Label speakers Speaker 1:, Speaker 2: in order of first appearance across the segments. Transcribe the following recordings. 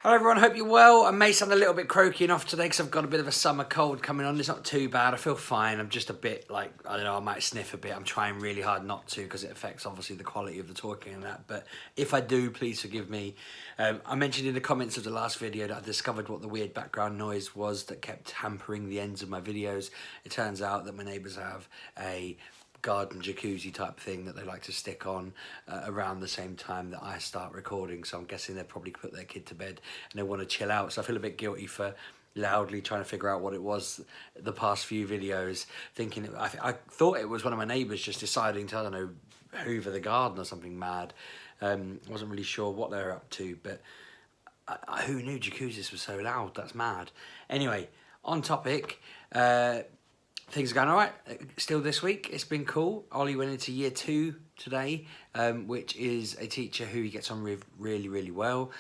Speaker 1: Hello everyone, hope you're well. I may sound a little bit croaky and off today because I've got a bit of a summer cold coming on. It's not too bad, I feel fine. I'm just a bit like, I don't know, I might sniff a bit. I'm trying really hard not to because it affects obviously the quality of the talking and that. But if I do, please forgive me. I mentioned in the comments of the last video that I discovered what the weird background noise was that kept hampering the ends of my videos. It turns out that my neighbours have a garden jacuzzi type thing that they like to stick on around the same time that I start recording, so I'm guessing they've probably put their kid to bed and they want to chill out, so I feel a bit guilty for loudly trying to figure out what it was the past few videos, thinking I thought it was one of my neighbours just deciding to, I don't know, hoover the garden or something mad. Wasn't really sure what they were up to, but who knew jacuzzis were so loud? That's mad. Anyway, on topic. Things are going all right. Still this week, it's been cool. Ollie went into year 2 today, which is a teacher who he gets on with really, really well.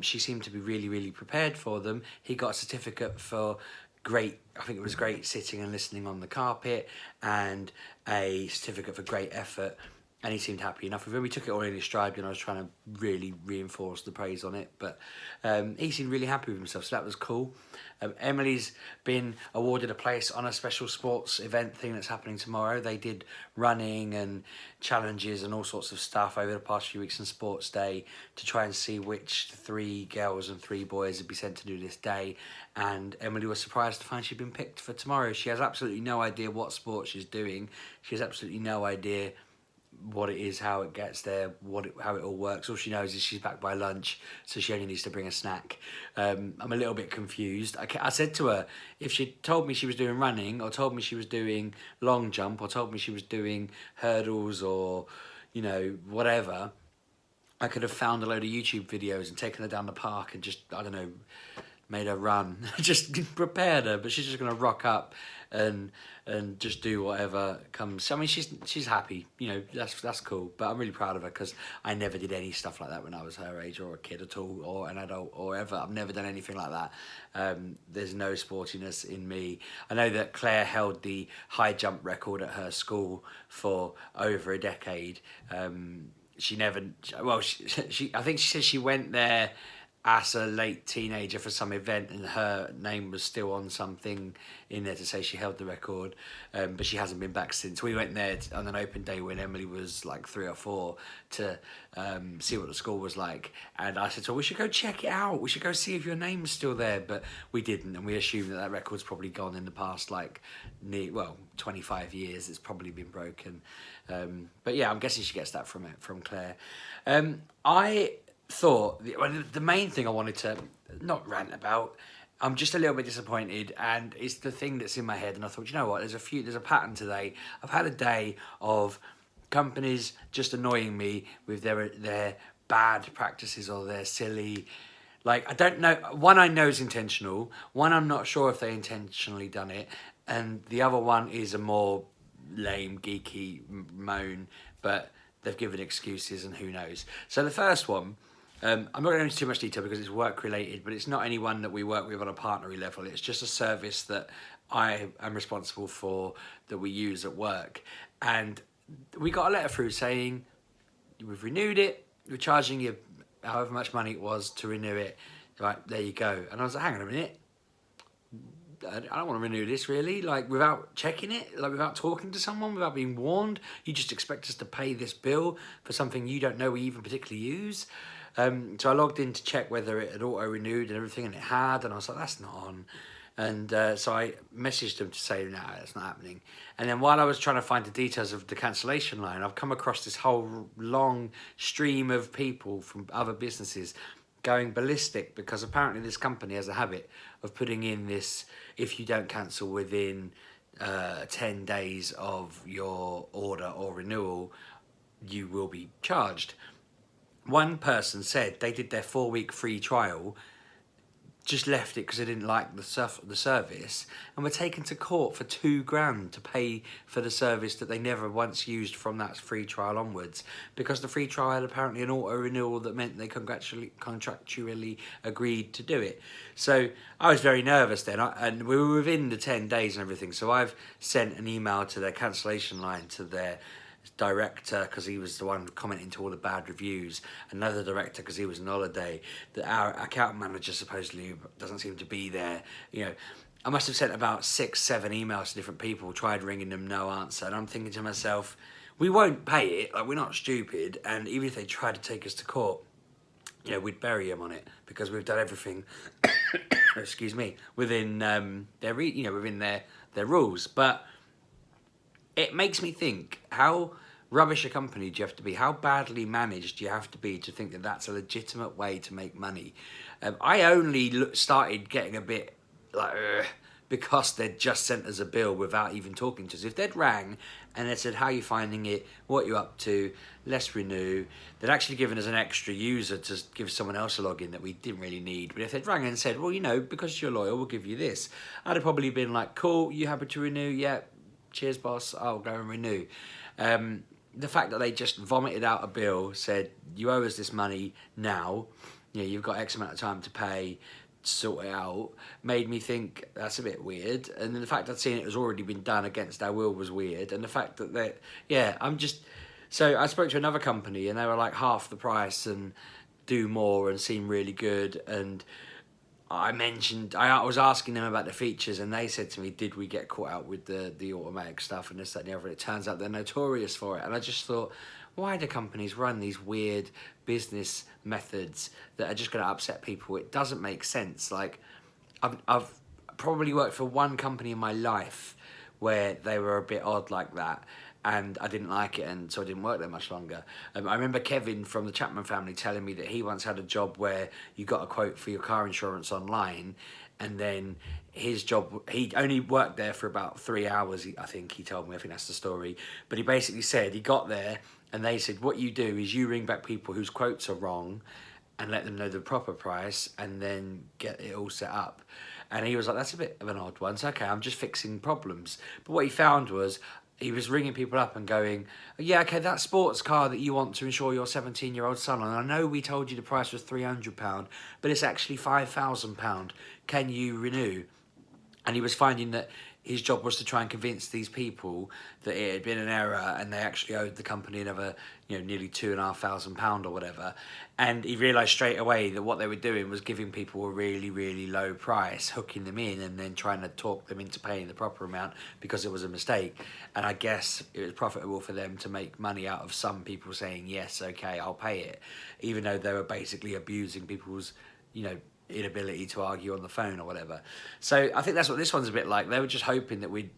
Speaker 1: She seemed to be really, really prepared for them. He got a certificate for great, I think it was great sitting and listening on the carpet, and a certificate for great effort. And he seemed happy enough with it. We took it all in his stride and I was trying to really reinforce the praise on it. But he seemed really happy with himself, so that was cool. Emily's been awarded a place on a special sports event thing that's happening tomorrow. They did running and challenges and all sorts of stuff over the past few weeks on Sports Day to try and see which 3 girls and 3 boys would be sent to do this day. And Emily was surprised to find she'd been picked for tomorrow. She has absolutely no idea what sport she's doing. She has absolutely no idea what it is, how it gets there, how it all works. All she knows is she's back by lunch, so she only needs to bring a snack. I'm a little bit confused. I said to her, if she told me she was doing running, or told me she was doing long jump, or told me she was doing hurdles, or, you know, whatever, I could have found a load of YouTube videos and taken her down the park and just, I don't know, made her run, just prepared her. But she's just gonna rock up and just do whatever comes. I mean, she's happy, you know, that's cool. But I'm really proud of her because I never did any stuff like that when I was her age, or a kid at all, or an adult, or ever. I've never done anything like that. There's no sportiness in me. I know that Claire held the high jump record at her school for over a decade. She never, well, she I think she said she went there as a late teenager for some event and her name was still on something in there to say she held the record, but she hasn't been back since. We went there on an open day when Emily was like 3 or 4 to see what the school was like, and I said to her, we should go check it out, we should go see if your name's still there, but we didn't, and we assumed that record's probably gone in the past 25 years. It's probably been broken, but yeah, I'm guessing she gets that from Claire. I thought the main thing I wanted to not rant about, I'm just a little bit disappointed, and it's the thing that's in my head, and I thought, you know what, there's a pattern today. I've had a day of companies just annoying me with their bad practices or their silly, like, I don't know, one I know is intentional, one I'm not sure if they intentionally done it, and the other one is a more lame, geeky moan, but they've given excuses and who knows. So the first one, I'm not going into too much detail because it's work related, but it's not anyone that we work with on a partnery level. It's just a service that I am responsible for, that we use at work. And we got a letter through saying, we've renewed it, we're charging you however much money it was to renew it. Right, there you go. And I was like, hang on a minute. I don't want to renew this, really, like, without checking it, like, without talking to someone, without being warned. You just expect us to pay this bill for something you don't know we even particularly use. So I logged in to check whether it had auto-renewed and everything, and it had, and I was like, that's not on. And so I messaged them to say, no, that's not happening. And then while I was trying to find the details of the cancellation line, I've come across this whole long stream of people from other businesses going ballistic because apparently this company has a habit of putting in this, if you don't cancel within 10 days of your order or renewal, you will be charged. One person said they did their 4-week free trial, just left it because they didn't like the service, and were taken to court for $2,000 to pay for the service that they never once used from that free trial onwards, because the free trial had apparently an auto renewal that meant they contractually agreed to do it. So I was very nervous then, and we were within the 10 days and everything, so I've sent an email to their cancellation line, to their director because he was the one commenting to all the bad reviews, another director because he was on holiday, our account manager supposedly doesn't seem to be there. You know, I must have sent about 6-7 emails to different people, tried ringing them, no answer, and I'm thinking to myself, we won't pay it, like, we're not stupid, and even if they try to take us to court, you know, we'd bury them on it because we've done everything excuse me, within within their rules. But it makes me think, how rubbish a company do you have to be? How badly managed do you have to be to think that that's a legitimate way to make money? I only started getting a bit like, because they'd just sent us a bill without even talking to us. If they'd rang and they said, how are you finding it? What are you up to? Let's renew. They'd actually given us an extra user to give someone else a login that we didn't really need. But if they'd rang and said, well, you know, because you're loyal, we'll give you this, I'd have probably been like, cool, you happy to renew? Yeah, cheers, boss, I'll go and renew. The fact that they just vomited out a bill, said, you owe us this money now, you know, you've got X amount of time to pay, sort it out, made me think that's a bit weird. And then the fact I'd seen it has already been done against our will was weird. And the fact that so I spoke to another company and they were like half the price and do more and seem really good. And I was asking them about the features and they said to me, did we get caught out with the automatic stuff and this, that and the other? It turns out they're notorious for it. And I just thought, why do companies run these weird business methods that are just going to upset people? It doesn't make sense. Like, I've probably worked for one company in my life where they were a bit odd like that, and I didn't like it, and so I didn't work there much longer. I remember Kevin from the Chapman family telling me that he once had a job where you got a quote for your car insurance online, and then his job, he only worked there for about 3 hours, I think he told me, I think that's the story. But he basically said he got there and they said, what you do is you ring back people whose quotes are wrong and let them know the proper price and then get it all set up. And he was like, that's a bit of an odd one. So, okay, I'm just fixing problems. But what he found was, he was ringing people up and going, yeah, okay, that sports car that you want to insure your 17-year-old son on, I know we told you the price was £300, but it's actually £5,000. Can you renew? And he was finding that his job was to try and convince these people that it had been an error and they actually owed the company another, you know, nearly £2,500 or whatever. And he realised straight away that what they were doing was giving people a really, really low price, hooking them in and then trying to talk them into paying the proper amount because it was a mistake. And I guess it was profitable for them to make money out of some people saying, yes, okay, I'll pay it, even though they were basically abusing people's, you know, inability to argue on the phone or whatever. So I think that's what this one's a bit like. They were just hoping that we'd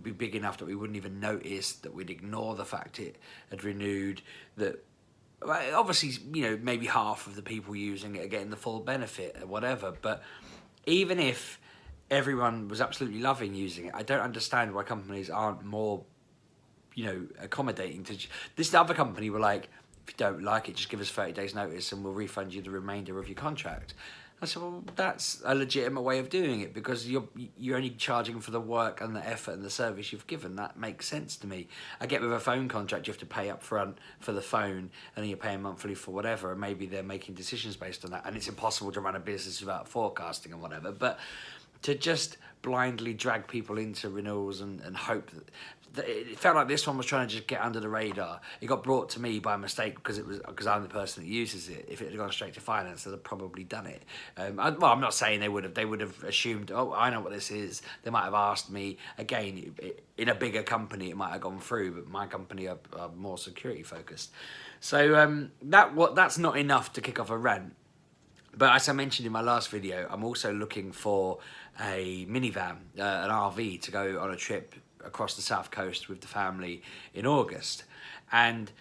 Speaker 1: be big enough that we wouldn't even notice, that we'd ignore the fact it had renewed, that obviously, you know, maybe half of the people using it are getting the full benefit or whatever. But even if everyone was absolutely loving using it, I don't understand why companies aren't more, you know, accommodating to this. The other company were like, if you don't like it, just give us 30 days notice and we'll refund you the remainder of your contract. I said, well, that's a legitimate way of doing it because you're only charging for the work and the effort and the service you've given. That makes sense to me. I get with a phone contract, you have to pay up front for the phone and then you're paying monthly for whatever, and maybe they're making decisions based on that, and it's impossible to run a business without forecasting and whatever. But to just blindly drag people into renewals and hope that it felt like this one was trying to just get under the radar. It got brought to me by mistake because I'm the person that uses it. If it had gone straight to finance, they'd have probably done it. I'm not saying they would have. They would have assumed, oh, I know what this is. They might have asked me again. In a bigger company, it might have gone through, but my company are more security focused. So that's not enough to kick off a rant. But as I mentioned in my last video, I'm also looking for a minivan, an RV, to go on a trip across the south coast with the family in August. And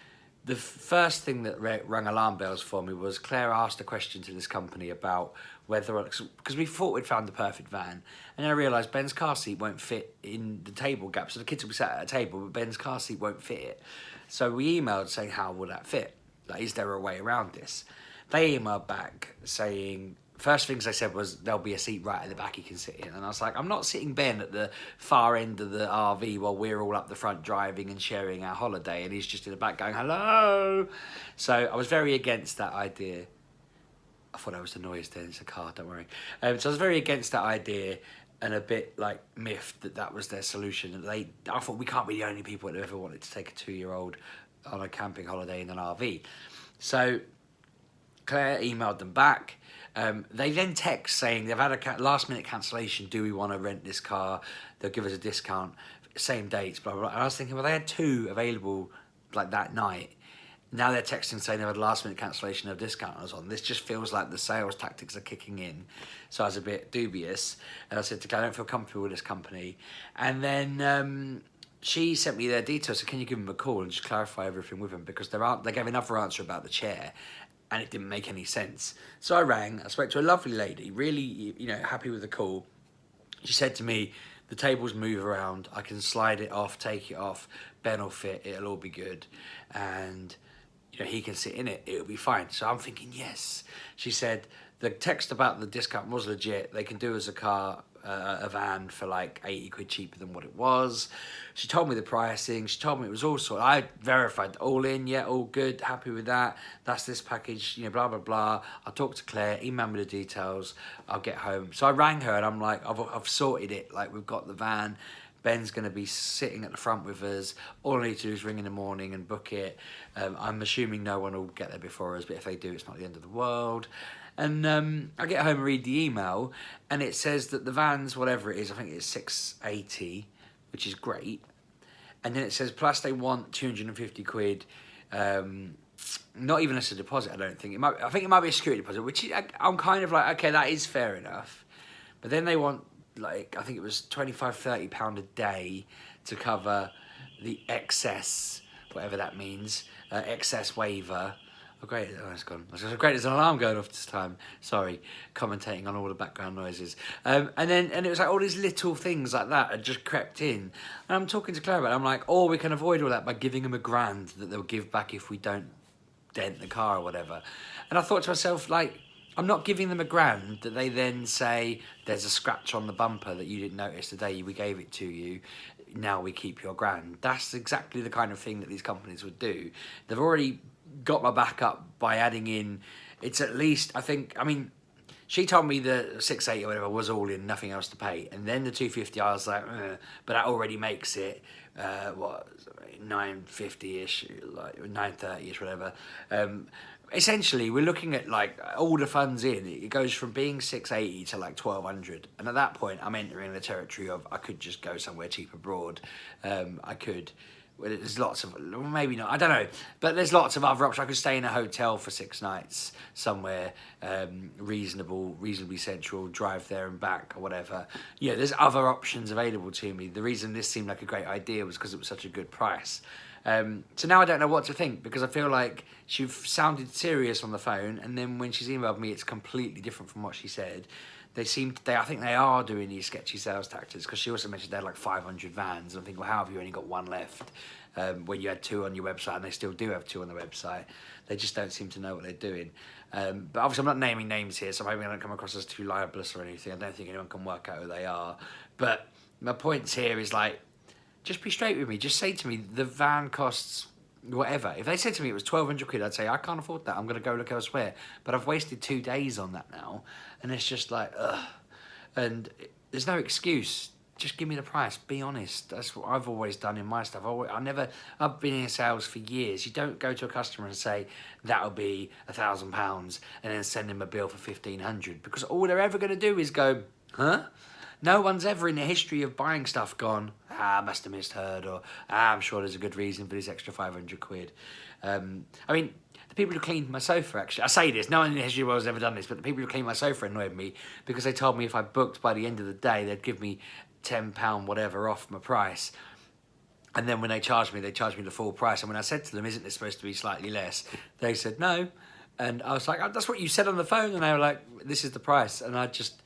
Speaker 1: the first thing that rang alarm bells for me was Claire asked a question to this company about whether, because we thought we'd found the perfect van, and then I realised Ben's car seat won't fit in the table gap, so the kids will be sat at a table, but Ben's car seat won't fit it. So we emailed saying, how will that fit? Like, is there a way around this? They emailed back saying, first things they said was, there'll be a seat right at the back you can sit in. And I was like, I'm not sitting Ben at the far end of the RV while we're all up the front driving and sharing our holiday, and he's just in the back going, hello. So I was very against that idea. I thought that was the noise then, it's a car, don't worry. So I was very against that idea. and a bit like miffed that that was their solution. And I thought we can't be the only people that ever wanted to take a 2-year-old on a camping holiday in an RV. So Claire emailed them back. They then text saying they've had a last minute cancellation. Do we want to rent this car? They'll give us a discount. Same dates, blah, blah, blah. And I was thinking, well, they had 2 available like that night. Now they're texting saying they've had a last minute cancellation of discount on. This just feels like the sales tactics are kicking in. So I was a bit dubious. And I said to Claire, I don't feel comfortable with this company. And then she sent me their details. So can you give them a call and just clarify everything with them? Because they gave another answer about the chair and it didn't make any sense. So I rang. I spoke to a lovely lady, really, happy with the call. She said to me, the tables move around. I can slide it off, take it off. Ben will fit. It'll all be good. And he can sit in it, it'll be fine. So I'm thinking, yes. She said, the text about the discount was legit. They can do as a car, a van for like 80 quid cheaper than what it was. She told me the pricing. She told me it was all sorted. I verified all in, yeah, all good, happy with that. That's this package, blah, blah, blah. I'll talk to Claire, email me the details. I'll get home. So I rang her and I'm like, I've sorted it. Like, we've got the van. Ben's going to be sitting at the front with us. All I need to do is ring in the morning and book it. I'm assuming no one will get there before us, but if they do, it's not the end of the world. And I get home and read the email, and it says that the van's, whatever it is, I think it's 680, which is great. And then it says, plus they want 250 quid, not even as a deposit, I don't think. I think it might be a security deposit, which I'm kind of like, okay, that is fair enough. But then they want, like, I think it was £25-30 a day to cover the excess, whatever that means, excess waiver. Oh great, it's gone. It's great, there's an alarm going off this time. Sorry, commentating on all the background noises. And it was like all these little things like that had just crept in. And I'm talking to Claire about it, I'm like, we can avoid all that by giving them £1,000 that they'll give back if we don't dent the car or whatever. And I thought to myself, like, I'm not giving them £1,000 that they then say there's a scratch on the bumper that you didn't notice the day we gave it to you. Now we keep your £1,000. That's exactly the kind of thing that these companies would do. They've already got my back up by adding in. It's at least, she told me the 680 or whatever was all in, nothing else to pay. And then the 250, I was like, but that already makes it, 950-ish, like 930-ish, whatever. Essentially, we're looking at like all the funds in. It goes from being 680 to like 1200, and at that point, I'm entering the territory of I could just go somewhere cheap abroad. I could. Well, there's lots of, maybe not, I don't know, but there's lots of other options. I could stay in a hotel for 6 nights somewhere reasonably central, drive there and back or whatever. There's other options available to me. The reason this seemed like a great idea was because it was such a good price. So now I don't know what to think, because I feel like she sounded serious on the phone, and then when she's emailed me, it's completely different from what she said. I think they are doing these sketchy sales tactics, because she also mentioned they had like 500 vans. I'm thinking, well, how have you only got 1 left when you had 2 on your website, and they still do have 2 on the website? They just don't seem to know what they're doing. But obviously I'm not naming names here, so maybe I don't come across as too libelous or anything. I don't think anyone can work out who they are. But my point here is, like, just be straight with me. Just say to me, the van costs whatever. If they said to me it was 1,200 quid, I'd say, I can't afford that. I'm going to go look elsewhere. But I've wasted 2 days on that now. And it's just like, ugh. And there's no excuse. Just give me the price. Be honest. That's what I've always done in my stuff. I've been in sales for years. You don't go to a customer and say, that'll be £1,000 and then send them a bill for 1,500. Because all they're ever going to do is go, huh? No one's ever in the history of buying stuff gone, I must have misheard, or I'm sure there's a good reason for this extra 500 quid. The people who cleaned my sofa, actually, I say this, no one in the history of the world has ever done this, but the people who cleaned my sofa annoyed me because they told me if I booked by the end of the day, they'd give me £10 whatever off my price. And then when they charged me the full price. And when I said to them, isn't this supposed to be slightly less? They said no. And I was like, oh, that's what you said on the phone. And they were like, this is the price. And I just,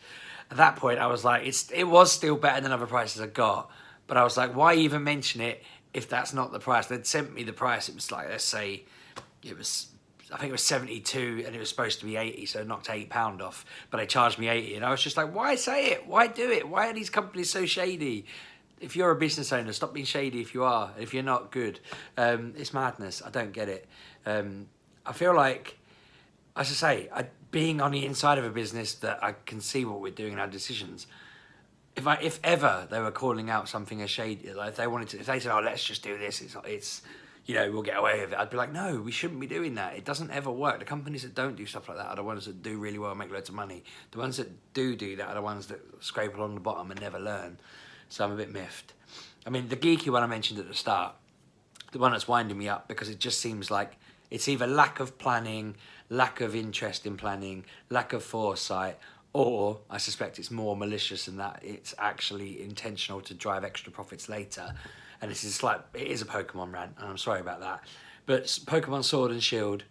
Speaker 1: at that point, I was like, it was still better than other prices I got. But I was like, why even mention it if that's not the price? They'd sent me the price. It was like, let's say, I think it was 72 and it was supposed to be 80, so it knocked £8 off. But they charged me 80. And I was just like, why say it? Why do it? Why are these companies so shady? If you're a business owner, stop being shady if you are. If you're not, good. It's madness. I don't get it. I feel like, as I say, being on the inside of a business that I can see what we're doing in our decisions, if ever they were calling out something as shady, like if they said, oh, let's just do this, it's we'll get away with it. I'd be like, no, we shouldn't be doing that. It doesn't ever work. The companies that don't do stuff like that are the ones that do really well and make loads of money. The ones that do that are the ones that scrape along the bottom and never learn. So I'm a bit miffed. I mean, the geeky one I mentioned at the start, the one that's winding me up, because it just seems like it's either lack of planning, lack of interest in planning, lack of foresight, or I suspect it's more malicious than that. It's actually intentional to drive extra profits later. And it is a Pokemon rant, and I'm sorry about that. But Pokemon Sword and Shield,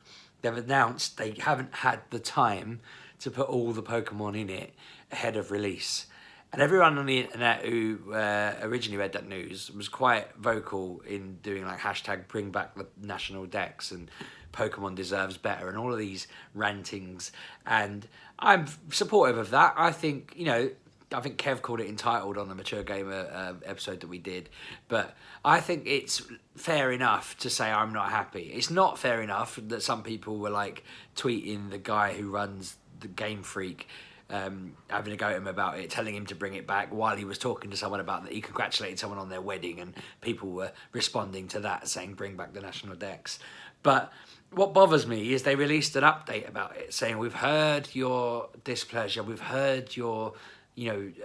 Speaker 1: they've announced they haven't had the time to put all the Pokemon in it ahead of release. And everyone on the internet who originally read that news was quite vocal in doing like hashtag bring back the national dex and Pokemon deserves better and all of these rantings. And I'm supportive of that. I think, I think Kev called it entitled on the Mature Gamer episode that we did. But I think it's fair enough to say I'm not happy. It's not fair enough that some people were like tweeting the guy who runs the Game Freak, having a go at him about it, telling him to bring it back while he was talking to someone about that. He congratulated someone on their wedding and people were responding to that saying bring back the national dex. But what bothers me is they released an update about it saying we've heard your displeasure, we've heard your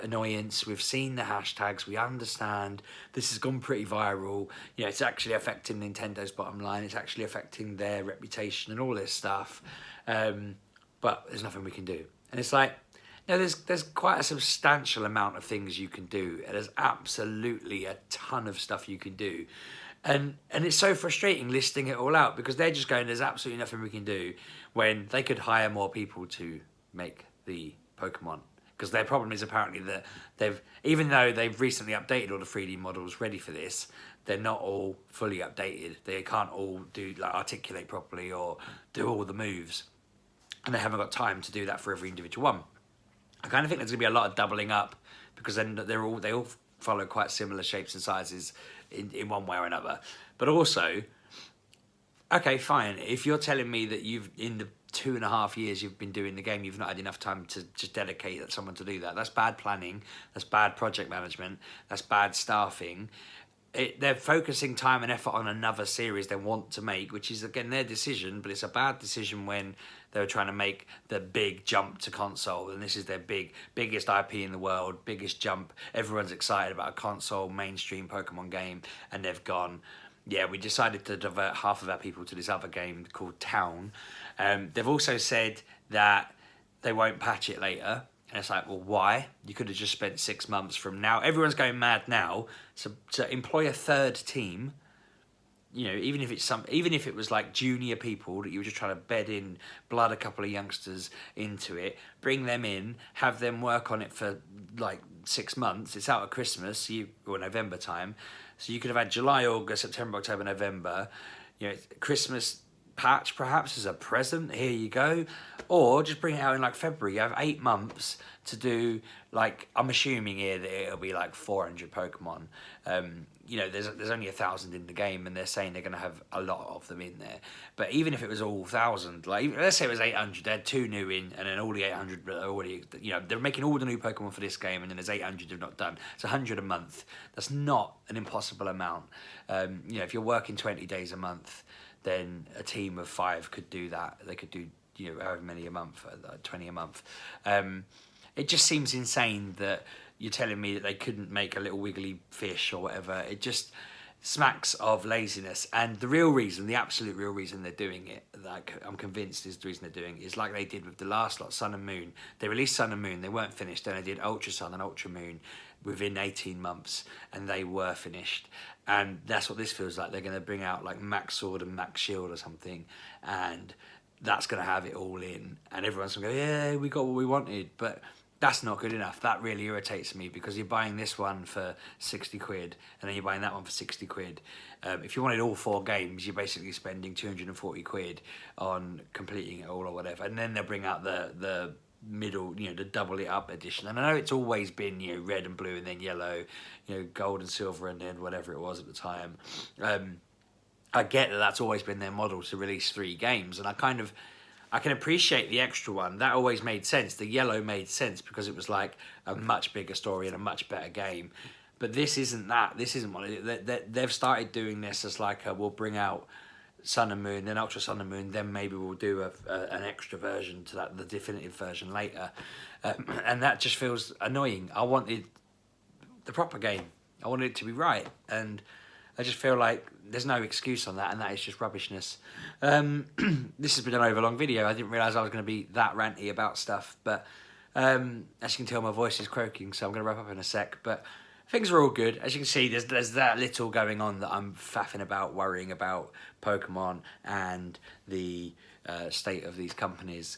Speaker 1: annoyance, we've seen the hashtags, we understand, this has gone pretty viral, it's actually affecting Nintendo's bottom line, it's actually affecting their reputation and all this stuff, but there's nothing we can do. And it's like, no, there's quite a substantial amount of things you can do, and there's absolutely a ton of stuff you can do. And it's so frustrating listing it all out, because they're just going, there's absolutely nothing we can do, when they could hire more people to make the Pokemon. Because their problem is apparently that even though they've recently updated all the 3D models ready for this, they're not all fully updated. They can't all articulate properly or do all the moves. And they haven't got time to do that for every individual one. I kind of think there's going to be a lot of doubling up, because then they all follow quite similar shapes and sizes in one way or another. But also, okay, fine. If you're telling me that in the 2.5 years you've been doing the game, you've not had enough time to just dedicate someone to do that. That's bad planning. That's bad project management. That's bad staffing. They're focusing time and effort on another series they want to make, which is, again, their decision, but it's a bad decision when they were trying to make the big jump to console, and this is their biggest IP in the world, biggest jump. Everyone's excited about a console mainstream Pokemon game, and they've gone, yeah, we decided to divert half of our people to this other game called Town. They've also said that they won't patch it later. And it's like, well, why? You could have just spent 6 months from now. Everyone's going mad now. So to employ a third team, even if it was like junior people that you were just trying to bed in, blood a couple of youngsters into it, bring them in, have them work on it for like 6 months. It's out at Christmas or November time. So you could have had July, August, September, October, November. Christmas patch perhaps as a present, here you go. Or just bring it out in like February. You have 8 months to do, like, I'm assuming here that it'll be like 400 Pokemon. There's only 1,000 in the game, and they're saying they're going to have a lot of them in there. But even if it was all 1,000, like, let's say it was 800, they had 2 new in, and then all the 800 are already, they're making all the new Pokemon for this game, and then there's 800 who've not done. It's 100 a month. That's not an impossible amount. If you're working 20 days a month, then a team of 5 could do that. They could do, however many a month, 20 a month. It just seems insane that you're telling me that they couldn't make a little wiggly fish or whatever. It just smacks of laziness. And the absolute real reason they're doing it, like I'm convinced is the reason they're doing it, is like they did with the last lot, Sun and Moon. They released Sun and Moon, they weren't finished. Then they did Ultra Sun and Ultra Moon within 18 months, and they were finished. And that's what this feels like. They're going to bring out like Max Sword and Max Shield or something, and that's going to have it all in. And everyone's going to go, yeah, we got what we wanted. But that's not good enough. That really irritates me, because you're buying this one for 60 quid and then you're buying that one for 60 quid. If you wanted all 4 games, you're basically spending 240 quid on completing it all or whatever. And then they'll bring out the middle, the double it up edition. And I know it's always been, red and blue and then yellow, gold and silver and then whatever it was at the time. I get that that's always been their model, to release 3 games. And I can appreciate the extra one. That always made sense. The yellow made sense because it was like a much bigger story and a much better game. But this isn't that. This isn't what they've started doing this as like we'll bring out Sun and Moon, then Ultra Sun and Moon, then maybe we'll do an extra version to that, the definitive version later. And that just feels annoying. I wanted the proper game. I wanted it to be right. And I just feel like there's no excuse on that, and that is just rubbishness. This has been an overlong video. I didn't realise I was going to be that ranty about stuff, but as you can tell, my voice is croaking, so I'm going to wrap up in a sec. But things are all good. As you can see, there's that little going on that I'm faffing about, worrying about Pokemon and the state of these companies.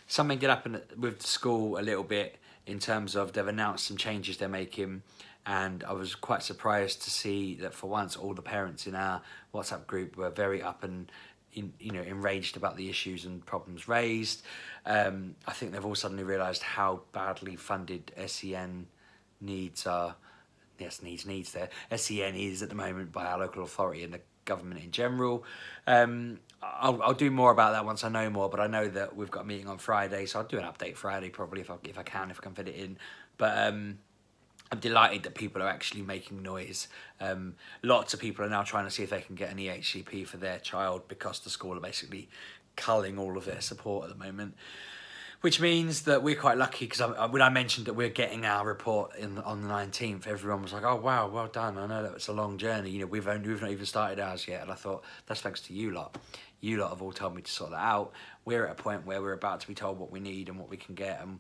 Speaker 1: Something did happen with the school a little bit in terms of they've announced some changes they're making, and I was quite surprised to see that for once all the parents in our WhatsApp group were very up and enraged about the issues and problems raised. I think they've all suddenly realised how badly funded SEN needs are. Yes, needs there. SEN is at the moment by our local authority and the government in general. I'll do more about that once I know more, but I know that we've got a meeting on Friday, so I'll do an update Friday probably if I can fit it in. But I'm delighted that people are actually making noise. Lots of people are now trying to see if they can get an EHCP for their child because the school are basically culling all of their support at the moment. Which means that we're quite lucky, because when I mentioned that we're getting our report on the 19th, everyone was like, "Oh wow, well done." I know that it's a long journey. We've not even started ours yet, and I thought that's thanks to you lot. You lot have all told me to sort that out. We're at a point where we're about to be told what we need and what we can get, and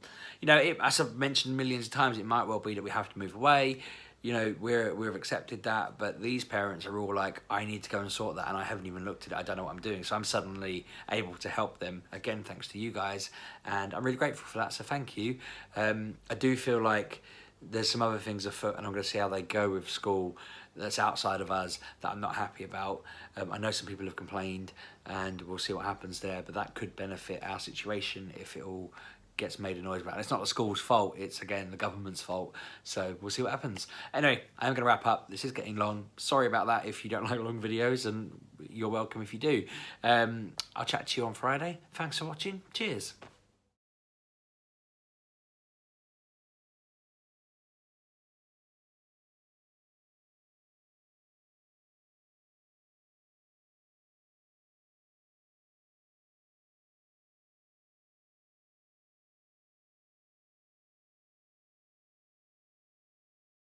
Speaker 1: as I've mentioned millions of times, it might well be that we have to move away. We've accepted that, but these parents are all like, I need to go and sort that, and I haven't even looked at it. I don't know what I'm doing. So I'm suddenly able to help them, again, thanks to you guys, and I'm really grateful for that, so thank you. I do feel like there's some other things afoot, and I'm going to see how they go with school that's outside of us that I'm not happy about. I know some people have complained, and we'll see what happens there, but that could benefit our situation if it all gets made a noise about it. It's not the school's fault, it's again the government's fault, so we'll see what happens. Anyway, I'm going to wrap up. This is getting long. Sorry about that if you don't like long videos, and you're welcome if you do. I'll chat to you on Friday. Thanks for watching. Cheers.